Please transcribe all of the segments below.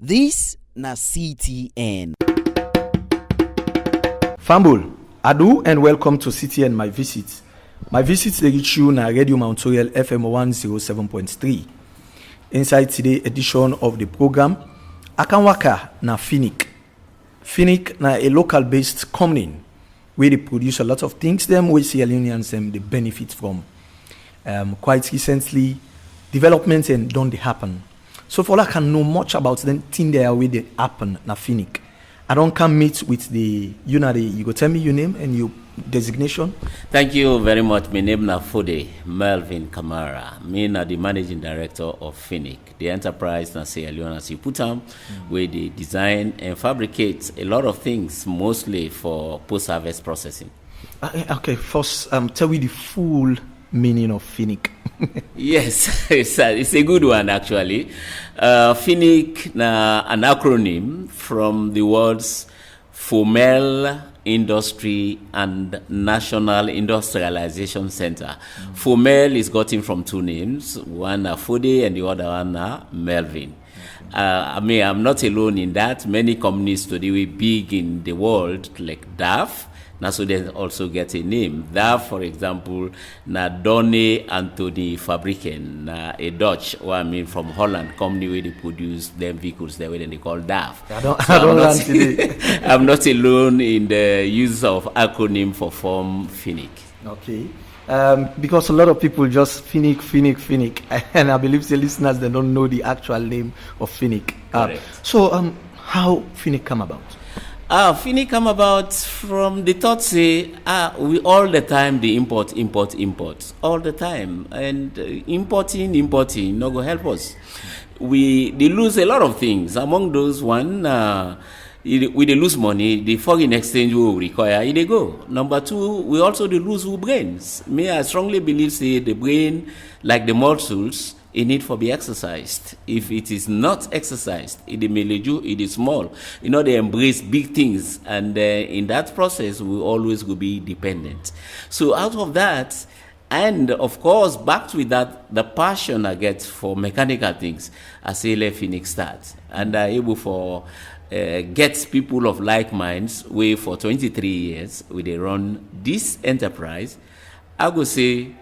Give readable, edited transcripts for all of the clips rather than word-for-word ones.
This na CTN. Fambul, Adu and welcome to CTN My Visit. My visit dey reach you na Radio Montreal FM 107.3. Inside today edition of the program, Akanwaka na Finic. Finic na a local-based company where they produce a lot of things them which Sierra Leoneans they benefit from. Quite recently, developments and don't they happen. So for I can know much about the thing there where they happen na Finic. I don't come meet with you go tell me your name and your designation. Thank you very much. My name is Fode Melvin Kamara. Me na the managing director of Finic, the enterprise na Sierra Leone as you put them, where they design and fabricate a lot of things, mostly for post-harvest processing. Okay, first tell me the full meaning of Finic. Yes, it's a good one actually. Finic na an acronym from the words Formel Industry and National Industrialization Center. Formel is gotten from two names, one Fode and the other one Melvin. I'm not alone in that. Many companies today we big in the world like DAF. Now, so they also get a name. DAF, for example, na Donne Anthony Fabriken, a Dutch, from Holland, company where they produce them vehicles there, where they call DAF. I'm not alone in the use of acronym for form Finic. Okay. Because a lot of people just Finic, and I believe the listeners they don't know the actual name of Finic. So, how Finic come about? Finic come about from the thought say, we all the time the import, all the time, and importing, no go help us. They lose a lot of things. Among those one, we they lose money. The foreign exchange will require they go. Number two, we also they lose our brains. I strongly believe say the brain, like the muscles, it need for be exercised. If it is not exercised, it is small. They embrace big things, and in that process, we always will be dependent. So out of that, and of course, backed with that, the passion I get for mechanical things, I say let Finic start, and I'm able for get people of like minds. We for 23 years, we they run this enterprise. I would say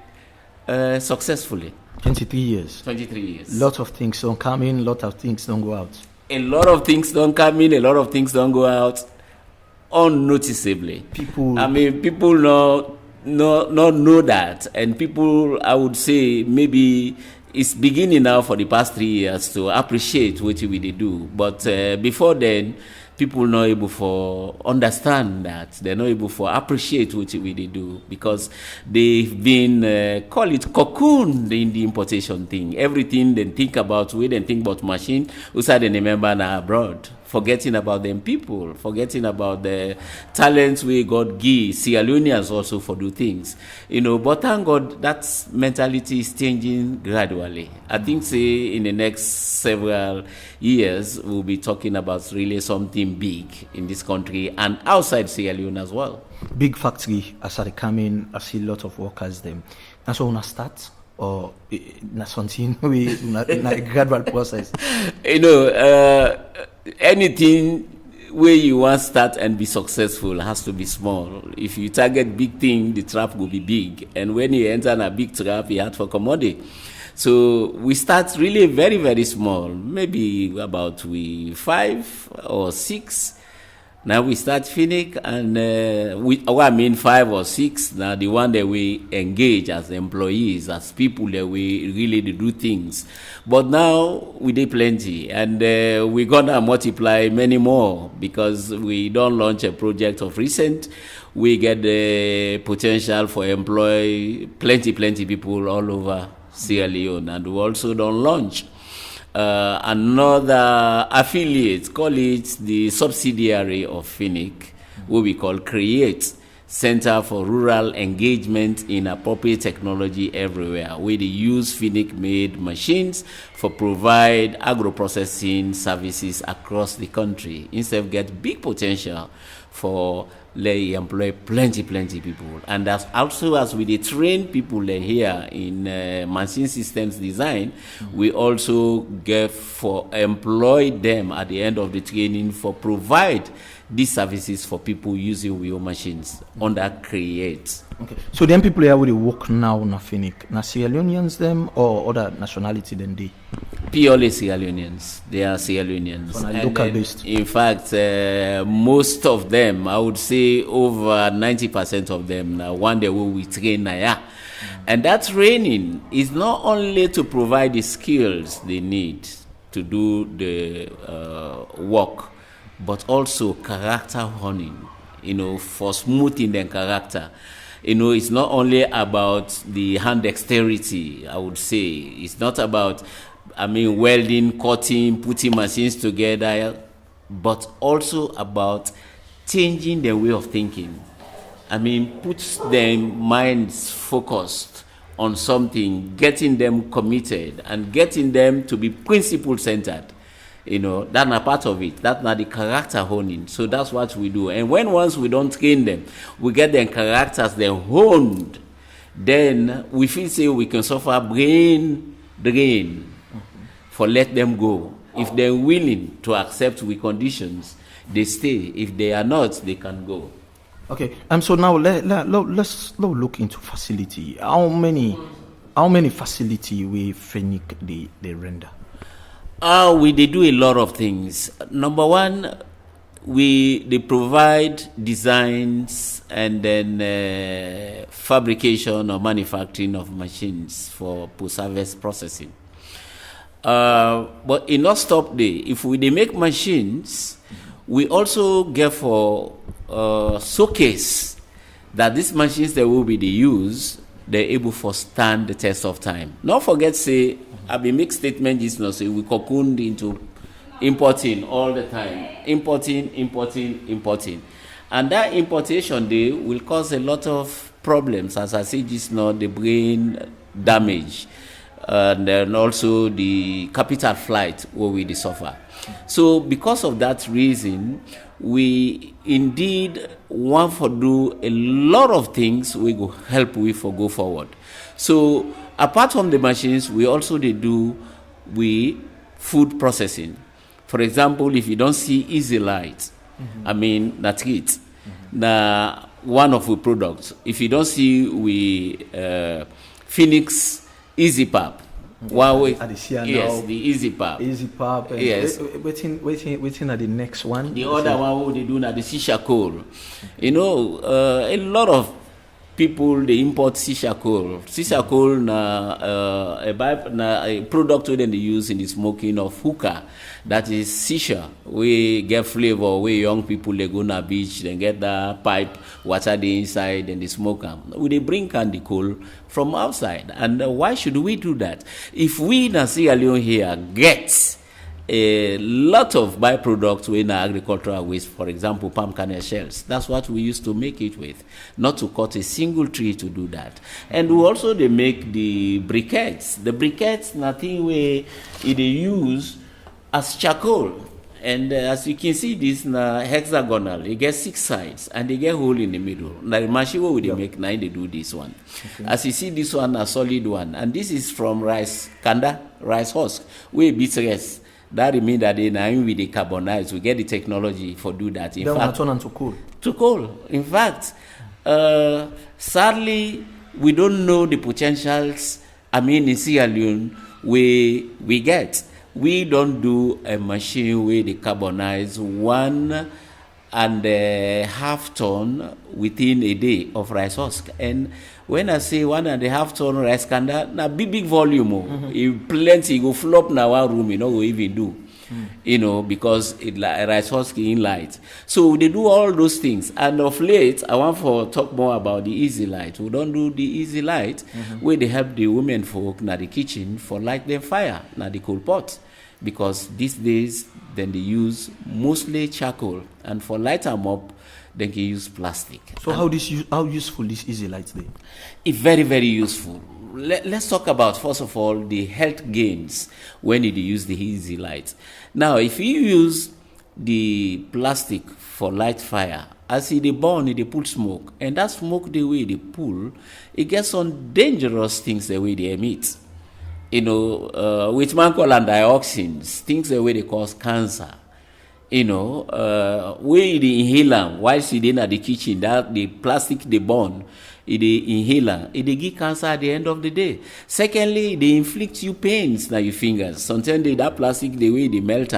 successfully. 23 years. 23 years. Lot of things don't come in, lot of things don't go out. A lot of things don't come in, a lot of things don't go out unnoticeably. People not know that, and people, I would say, maybe it's beginning now for the past 3 years to appreciate what we do. But before then, people not able to understand that. They're not able to appreciate what we do because they've been, call it cocooned in the importation thing. Everything they think about, we then think about machine, we say they remember now abroad. Forgetting about them people, forgetting about the talents we God give, Sierra Leoneans also for do things. But thank God that mentality is changing gradually. I think say in the next several years we'll be talking about really something big in this country and outside Sierra Leone as well. Big factory as I come in, I see a lot of workers them. And so when I start or na something we na a gradual process. Anything where you want to start and be successful has to be small. If you target big thing, the trap will be big. And when you enter in a big trap, you have for commodity. So we start really very, very small, maybe about 5 or 6. Now we start Finic, and 5 or 6. Now the one that we engage as employees, as people that we really do things. But now we do plenty, and we're gonna multiply many more because we don't launch a project of recent. We get the potential for employ plenty people all over Sierra Leone, and we also don't launch another affiliate, call it the subsidiary of Finic, what we call Create. Center for Rural Engagement in Appropriate Technology Everywhere, where they use Finic-made machines for provide agro-processing services across the country. Instead, get big potential for employ plenty people. And that's also, as we train people here in machine systems design, we also get for employ them at the end of the training for provide these services for people using wheel machines under Create. Okay. So then people here will work now na Finic, na Sierra Leoneans them or other nationality than they? Purely Sierra Leoneans. They are Sierra Leoneans. So local based. In fact, most of them, I would say over 90% of them, now one day we train now. And that training is not only to provide the skills they need to do the work, but also character honing, for smoothing their character. It's not only about the hand dexterity, I would say. It's not about, welding, cutting, putting machines together, but also about changing their way of thinking. Puts their minds focused on something, getting them committed, and getting them to be principle-centered. That's not part of it. That's not the character honing. So that's what we do. And once we don't train them, we get their characters then honed, then we feel say we can suffer brain drain for let them go. If they're willing to accept with conditions, they stay. If they are not, they can go. Okay. So now let's look into facility. How many facility we Finic they render? They do a lot of things. Number one, they provide designs and then fabrication or manufacturing of machines for post-harvest processing. But it not stop there. If they make machines, we also get for showcase that these machines that will be the use, they're able to stand the test of time. Not forget say, I be make statement this now, say we cocooned into importing all the time. Importing. And that importation day will cause a lot of problems, as I say just now, the brain damage, and then also the capital flight where we suffer. So because of that reason, we indeed want to do a lot of things we go help we for go forward. So apart from the machines, we also do food processing. For example, if you don't see Easy Light, that's it. Now, one of the products. If you don't see Finic's Easy Pap. Yes, the Easy Pap. Easy Pap. Yes. Waiting at the next one. The other one they do now the shisha coal. A lot of people they import shisha coal. Shisha coal a product where they use in the smoking of hookah. That is shisha. We get flavor where young people they go to beach, they get the pipe, water the inside, and they smoke them. They bring candy coal from outside. And why should we do that? If we in Sierra Leone here get a lot of byproducts in agricultural waste, for example, palm kernel shells. That's what we used to make it with, not to cut a single tree to do that. And we also they make the briquettes. The briquettes, nothing where they use as charcoal. And as you can see, this hexagonal. It gets 6 sides and they get hole in the middle. Now, the machine where they make now they do this one. Okay. As you see, this one a solid one, and this is from rice husk. We beat rice. That means that we decarbonize. We get the technology for do that. In fact, turn to coal. To coal. In fact, sadly, we don't know the potentials. In Sierra Leone, we get. We don't do a machine where they decarbonize 1.5 ton within a day of rice husk. And when I say 1.5 ton rice kanda, na big volume. If plenty go flop na one room, we even do. Because it rice husk in light. So they do all those things. And of late, I want to talk more about the Easy Light. We don't do the Easy Light where they help the women folk na the kitchen for light them fire na the coal pot. Because these days, then they use mostly charcoal. And for light them up, then can use plastic. So how useful this easy light there? It's very, very useful. Let's talk about, first of all, the health gains when you use the easy light. Now, if you use the plastic for light fire, as they burn, they pull smoke, and that smoke, the way they pull, it gets some dangerous things the way they emit. Which man call dioxins, things the way they cause cancer. We the inhaler, while sitting at the kitchen, that the plastic they burn, the inhaler, it they give cancer at the end of the day. Secondly, they inflict you pains na your fingers. Sometimes that plastic, the way they melt,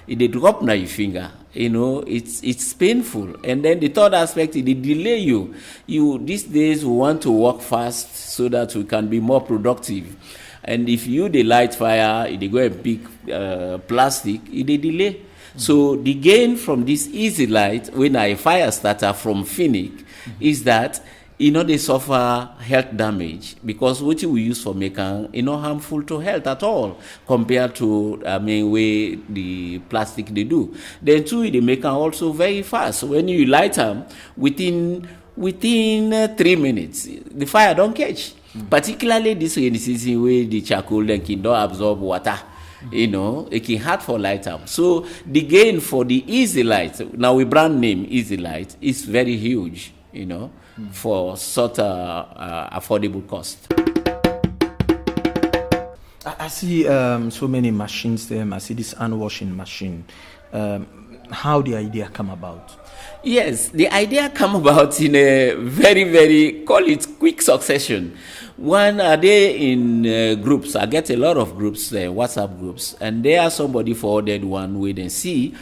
they drop na your finger. It's painful. And then the third aspect, they delay you. These days we want to work fast so that we can be more productive. And if you the light fire, they go and pick plastic, they delay. So the gain from this easy light, when a fire starter from Finic, is that they suffer health damage, because what we use for making is not harmful to health at all compared to way the plastic they do. Then too, they make also very fast. When you light them, within 3 minutes, the fire don't catch. Particularly this rainy season where the charcoal then can don't absorb water. It can hard for light up. So the gain for the easy light, now we brand name easy light, is very huge, for such a affordable cost. I see so many machines there. I see this hand washing machine. How the idea come about? Yes, the idea come about in a very, very, call it quick succession. One, are they in groups? I get a lot of groups, WhatsApp groups, and there somebody forwarded one where they see.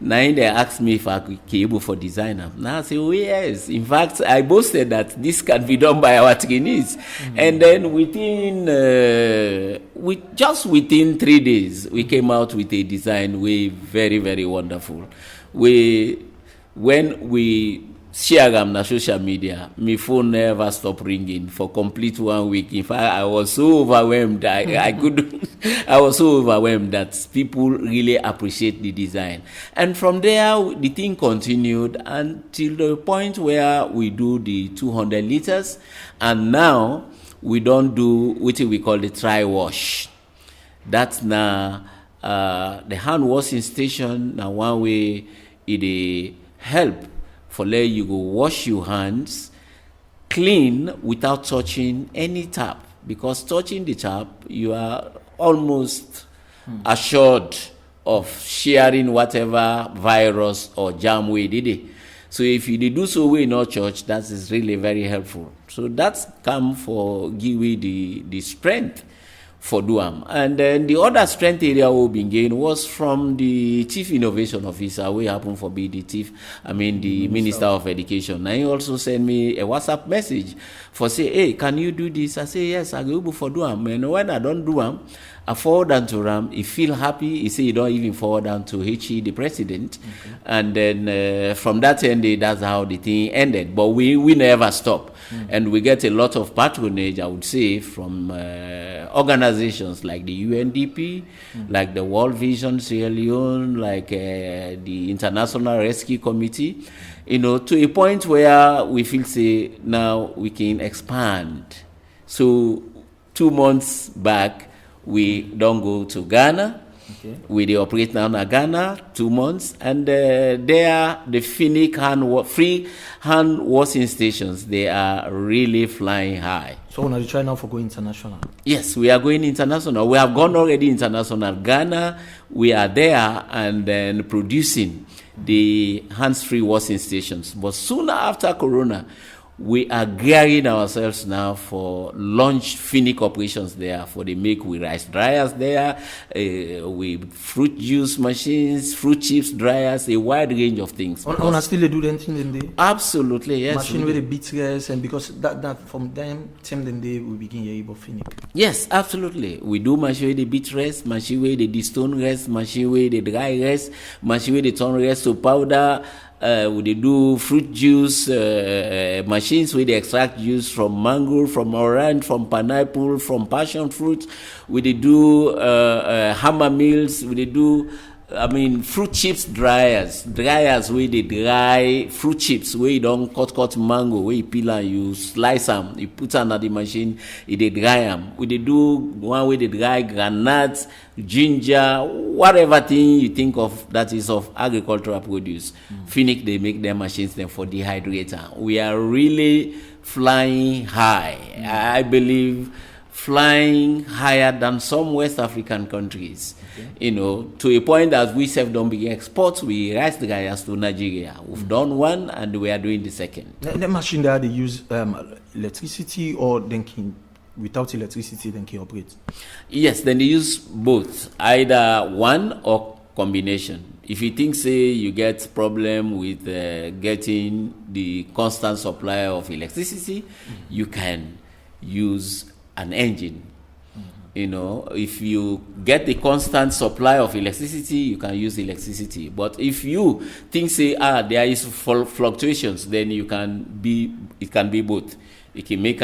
Now they asked me if I could be able for designer. Now I say, oh yes. In fact, I boasted that this can be done by our trainees. And then within 3 days, we came out with a design way very, very wonderful. When we share them on social media, my phone never stopped ringing for complete 1 week. In fact, I was so overwhelmed. I was so overwhelmed that people really appreciate the design. And from there, the thing continued until the point where we do the 200 liters. And now we don't do what we call the tri wash. That's now the hand washing station. Now one way it help for let you go wash your hands clean without touching any tap, because touching the tap you are almost assured of sharing whatever virus or germ we did it. So if you do so way in our church, that is really very helpful. So that's come for give you the strength for Duam. And then the other strength area we've been gained was from the Chief Innovation Officer, we happen for be the Minister of Education. Now he also sent me a WhatsApp message for say, hey, can you do this? I say, yes, I go for Duam. And when I don't do them, I forward them to Ram. He feel happy. He say he don't even forward them to HE, the president. Okay. And then from that end, that's how the thing ended. But we never stop. And we get a lot of patronage, I would say, from organizations like the UNDP, like the World Vision Sierra Leone, like the International Rescue Committee, to a point where we feel, say, now we can expand. So 2 months back, we don't go to Ghana. Okay. We operate now in Ghana 2 months, and there the Finic free hand washing stations, they are really flying high. So now you try now for going international? Yes, we are going international. We have gone already international. Ghana, we are there and then producing the hands-free washing stations. But soon after Corona, we are gearing ourselves now for launch Finic operations there. For the make with rice dryers there, with fruit juice machines, fruit chips dryers, a wide range of things. On still they do anything in the absolutely yes. Machine with the beat rice, and because that from them same then they will begin your able Finic. Yes, absolutely. We do machine with the beat rice, machine with the stone rice, machine with the dry rice, machine with the turn rice to powder. We do fruit juice machines where they extract juice from mango, from orange, from pineapple, from passion fruit. We do hammer mills. We do fruit chips dryers where they dry fruit chips, where you don't cut mango, where you peel and you slice them, you put them at the machine, they dry them. We they do one way they dry granules, ginger, whatever thing you think of that is of agricultural produce. Finic, they make their machines then for dehydrator. We are really flying high. I believe flying higher than some West African countries. To a point that we self don't begin exports, we rice dryers to Nigeria. We've done one and we are doing the second. The machine there, they use electricity, or then without electricity, then can operate? Yes, then they use both, either one or combination. If you think, say, you get problem with getting the constant supply of electricity, you can use an engine. If you get the constant supply of electricity, you can use electricity. But if you think, say, there is fluctuations, then it can be both. It can make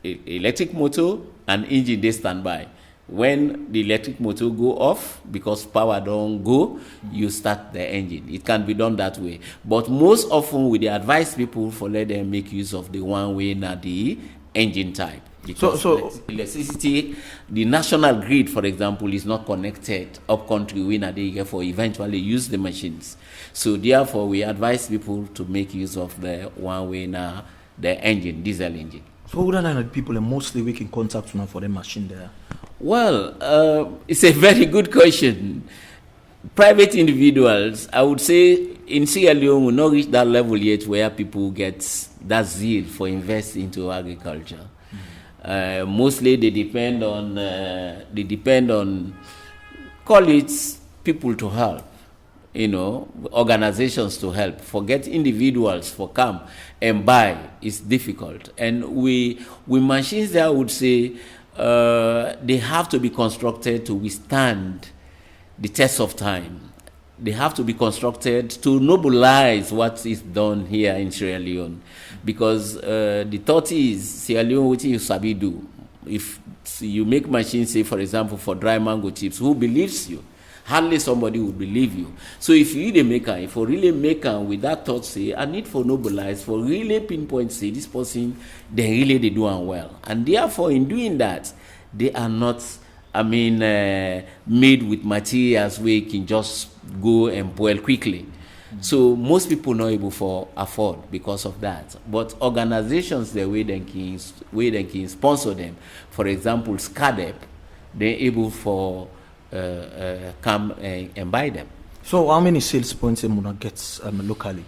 electric motor and engine they stand by. When the electric motor go off, because power don't go, you start the engine. It can be done that way. But most often, we advise people for let them make use of the one way now the engine type. Because electricity, the national grid, for example, is not connected up country when they for eventually use the machines. So therefore, we advise people to make use of the one way now, the engine, diesel engine. So who are the people mostly we can contact now for the machine there? Well, it's a very good question. Private individuals, I would say in Sierra Leone, we not reach that level yet where people get that zeal for investing into agriculture. Mostly they depend on call it people to help, organizations to help. Forget individuals for come and buy is difficult. And we machines there, I would say they have to be constructed to withstand the test of time. They have to be constructed to nobilize what is done here in Sierra Leone. Because the thought is, Sierra Leone, what you sabi do. If you make machines, say, for example, for dry mango chips, who believes you? Hardly somebody would believe you. So if you the maker, if you really make with that thought, say, I need for nobilize, for really pinpoint, say, this person, they do well. And therefore, in doing that, they are not, made with materials where you can just go and boil quickly. So most people not able to afford because of that. But organizations, the way they can sponsor them. For example, SCADEP, they're able for come and buy them. So how many sales points Muna gets locally?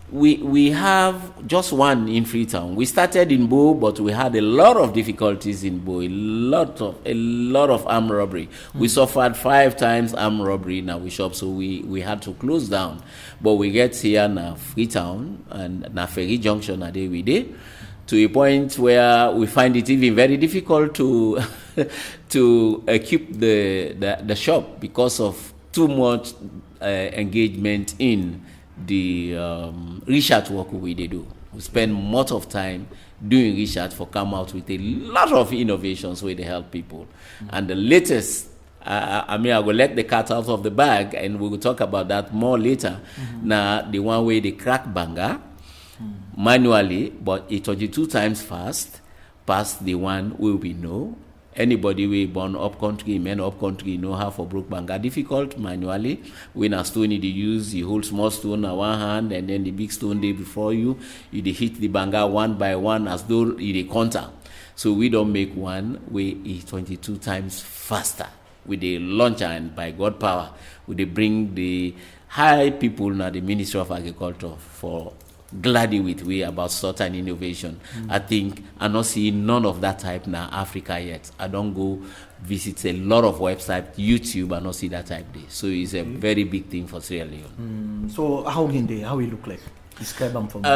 We have just one in Freetown. We started in Bo, but we had a lot of difficulties in Bo, a lot of armed robbery. We suffered 5 times armed robbery in our shop, so we had to close down. But we get here now Freetown and na Ferry Junction a day we day, to a point where we find it even very difficult to keep the shop because of too much engagement in the research work we do. We spend much of time doing research for come out with a lot of innovations where they help people. And the latest, I will let the cat out of the bag, and we will talk about that more later. Now, the one way they crack banga manually, but it 22 times fast, past the one we know. Anybody we born up country, men up country know how for broke banga difficult manually. When a stone you use, you hold small stone in one hand and then the big stone there before you hit the banga one by one as though you counter. So we don't make one way is 22 times faster with the launcher, and by God power, we bring the high people now the Ministry of Agriculture for gladly with we about certain innovation. I think I'm not seeing none of that type now Africa yet. I don't go visit a lot of websites, YouTube, I not see that type there. So it's a very big thing for Sierra Leone. So how it look like? Describe them for me.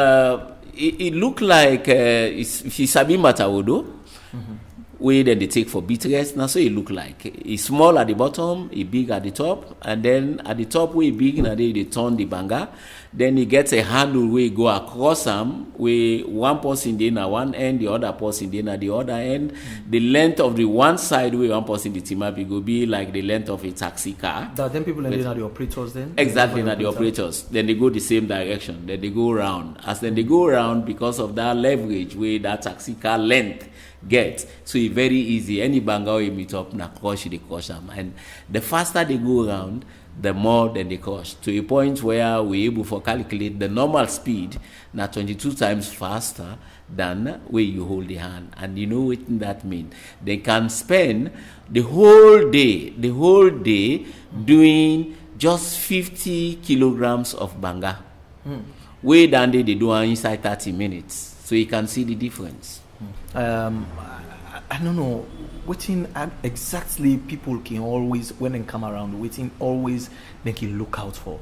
It look like if you sabi Matawodo, Way then they take for beat rest. Now so it look like it's small at the bottom, it big at the top, and then at the top where it big, and then they turn the banga. Then he gets a handle where go across them, where one person in at one end, the other person in at the other end. The length of the one side where one person the team up, it will be like the length of a taxi car. That then people ending at the operators then? Exactly, at the operators. Then they go the same direction. Then they go around. As then they go around because of that leverage where that taxi car length get. So it's very easy. Any banga we meet up, na crush they crush them. And the faster they go around, the more than they crush. To a point where we're able to calculate the normal speed, now 22 times faster than where you hold the hand. And you know what that means? They can spend the whole day doing just 50 kilograms of banga. Way down there they do inside 30 minutes. So you can see the difference. I don't know waiting exactly people can always when they come around waiting always they can look out for.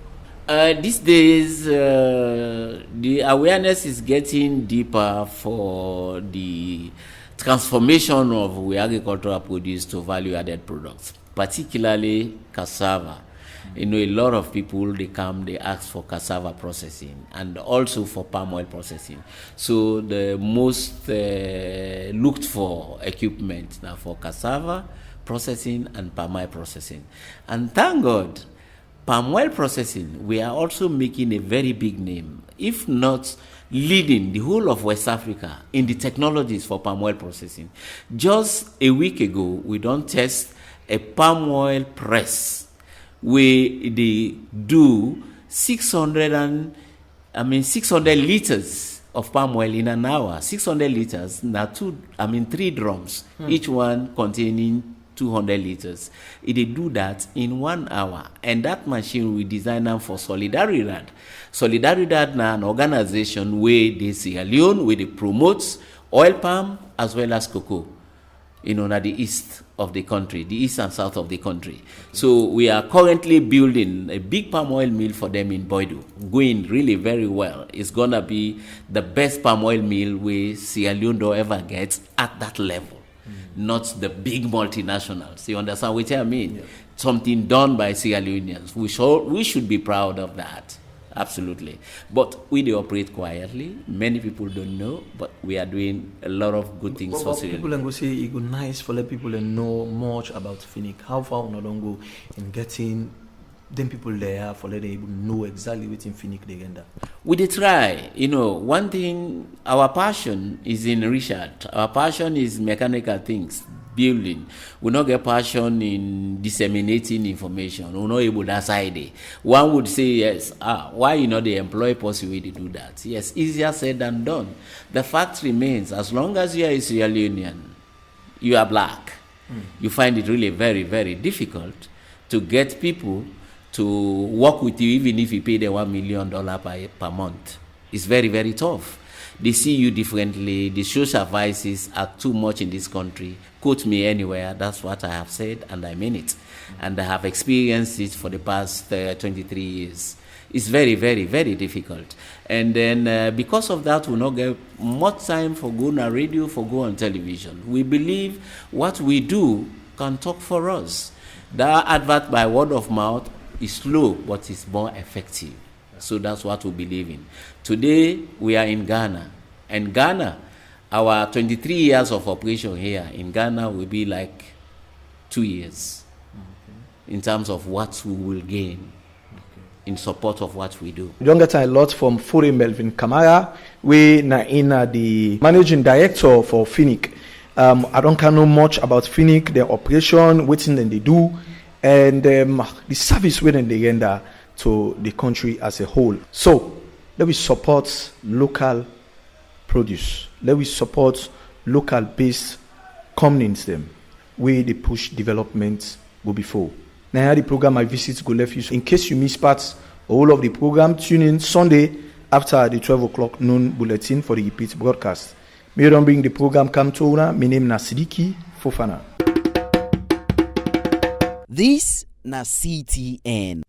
These days the awareness is getting deeper for the transformation of agricultural produce to value-added products, particularly cassava. You know, a lot of people, they come, they ask for cassava processing and also for palm oil processing. So the most looked for equipment now for cassava processing and palm oil processing. And thank God, palm oil processing, we are also making a very big name, if not leading the whole of West Africa in the technologies for palm oil processing. Just a week ago, we don't test a palm oil press where they do 600 liters of palm oil in an hour. 600 liters, now 3 drums, each one containing 200 liters. They do that in 1 hour. And that machine we design them for Solidaridad. Solidaridad now an organization where they Sierra Leone, where they promotes oil palm as well as cocoa. You know, at the east of the country, the east and south of the country. So we are currently building a big palm oil mill for them in Boidu, going really very well. It's gonna be the best palm oil mill we Sierra Leone ever gets at that level, not the big multinationals. You understand what I mean? Yeah. Something done by Sierra Leoneans. We should be proud of that. Absolutely. But we operate quietly. Many people don't know, but we are doing a lot of good things for Sierra Leone. People go say it's nice for let people know much about Finic. How far we don't go in getting them people there for let them know exactly what in Finic they get. We did try. You know, one thing, our passion is in research. Our passion is mechanical things. Building. We not get passion in disseminating information. We're not able to decide it. One would say, yes, why you know they employ possibly to do that? Yes, easier said than done. The fact remains, as long as you are a Sierra Leonean, you are black, you find it really very, very difficult to get people to work with you even if you pay them $1 million per month. It's very, very tough. They see you differently. The social vices are too much in this country. Quote me anywhere. That's what I have said, and I mean it. And I have experienced it for the past 23 years. It's very, very, very difficult. And then because of that, we not get much time for go on radio, for go on television. We believe what we do can talk for us. That advert by word of mouth is slow, but it's more effective. So that's what we believe in. Today, we are in Ghana. And Ghana, our 23 years of operation here in Ghana will be like 2 years in terms of what we will gain in support of what we do. We don't get a lot from Fure Melvin Kamara. We are the managing director for Finic. I don't know much about Finic, their operation, what they do, and the service within the render to the country as a whole. So let me support local produce. Let me support local based companies them where they push development go before. Now the program I visit go left you. In case you miss parts all of the program, tune in Sunday after the 12 o'clock noon bulletin for the repeat broadcast. May you don't bring the program come to una. My name is Sidiki Fofana. This na CTN.